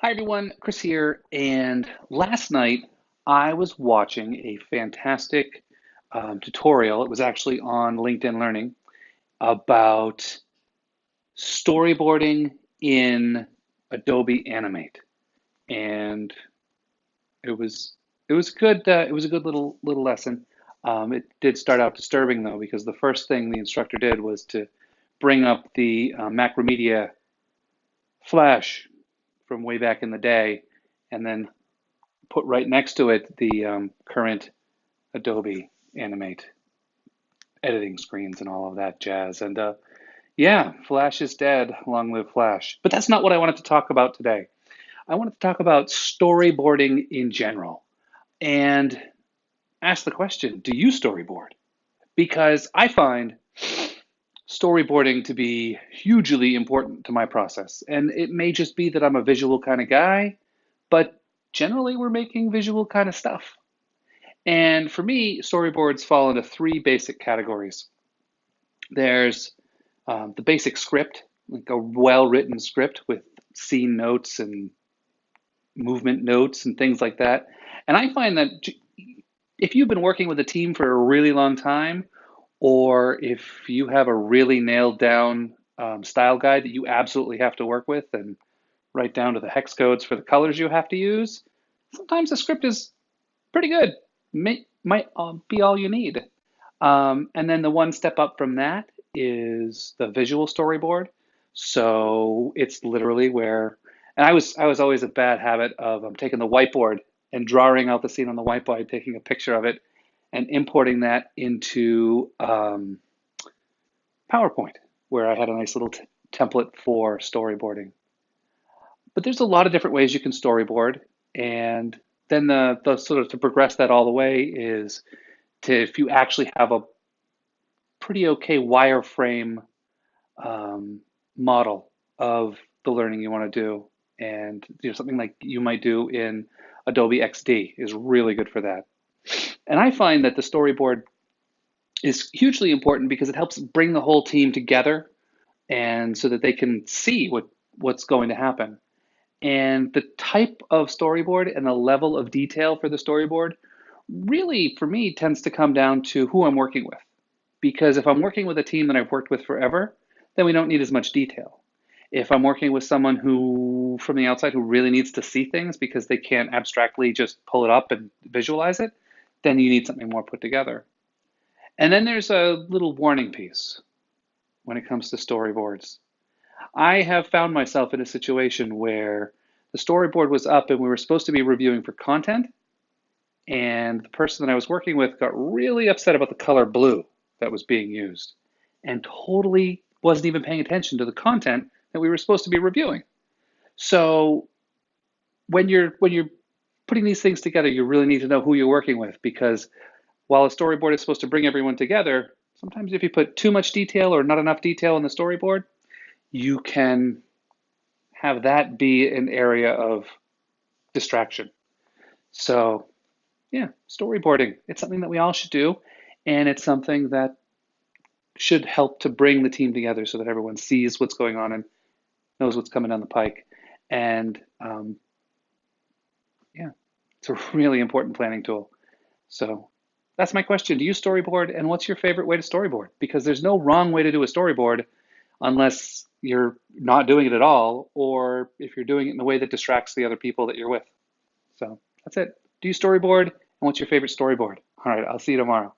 Hi everyone, Chris here. And last night I was watching a fantastic tutorial. It was actually on LinkedIn Learning about storyboarding in Adobe Animate, and it was it was good. It was a good little lesson. It did start out disturbing though, because the first thing the instructor did was to bring up the Macromedia Flash from way back in the day, and then put right next to it the current Adobe Animate editing screens and all of that jazz. And yeah, Flash is dead. Long live Flash. But that's not what I wanted to talk about today. I wanted to talk about storyboarding in general and ask the question, do you storyboard? Because I find storyboarding to be hugely important to my process. And it may just be that I'm a visual kind of guy, but generally we're making visual kind of stuff. And for me, storyboards fall into three basic categories. There's the basic script, like a well-written script with scene notes and movement notes and things like that. And I find that if you've been working with a team for a really long time, or if you have a really nailed down style guide that you absolutely have to work with and write down to the hex codes for the colors you have to use, sometimes the script is pretty good. Might be all you need. And then the one step up from that is the visual storyboard. So it's literally where, and I was always a bad habit of taking the whiteboard and drawing out the scene on the whiteboard, taking a picture of it, and importing that into PowerPoint, where I had a nice little template for storyboarding. But there's a lot of different ways you can storyboard, and then the sort of to progress that all the way is to, if you actually have a pretty okay wireframe um, model of the learning you want to do, and something like you might do in Adobe XD is really good for that. And I find that the storyboard is hugely important because it helps bring the whole team together, and so that they can see what's going to happen. And the type of storyboard and the level of detail for the storyboard really, for me, tends to come down to who I'm working with. Because if I'm working with a team that I've worked with forever, then we don't need as much detail. If I'm working with someone who, from the outside, who really needs to see things because they can't abstractly just pull it up and visualize it, then you need something more put together. And then there's a little warning piece when it comes to storyboards. I have found myself in a situation where the storyboard was up and we were supposed to be reviewing for content, and the person that I was working with got really upset about the color blue that was being used and totally wasn't even paying attention to the content that we were supposed to be reviewing. So when you're putting these things together, you really need to know who you're working with, because while a storyboard is supposed to bring everyone together, sometimes if you put too much detail or not enough detail in the storyboard, you can have that be an area of distraction. So yeah, storyboarding. It's something that we all should do, and it's something that should help to bring the team together so that everyone sees what's going on and knows what's coming down the pike. And yeah, it's a really important planning tool. So that's my question. Do you storyboard, and what's your favorite way to storyboard? Because there's no wrong way to do a storyboard unless you're not doing it at all, or if you're doing it in a way that distracts the other people that you're with. So that's it. Do you storyboard, and what's your favorite storyboard? All right, I'll see you tomorrow.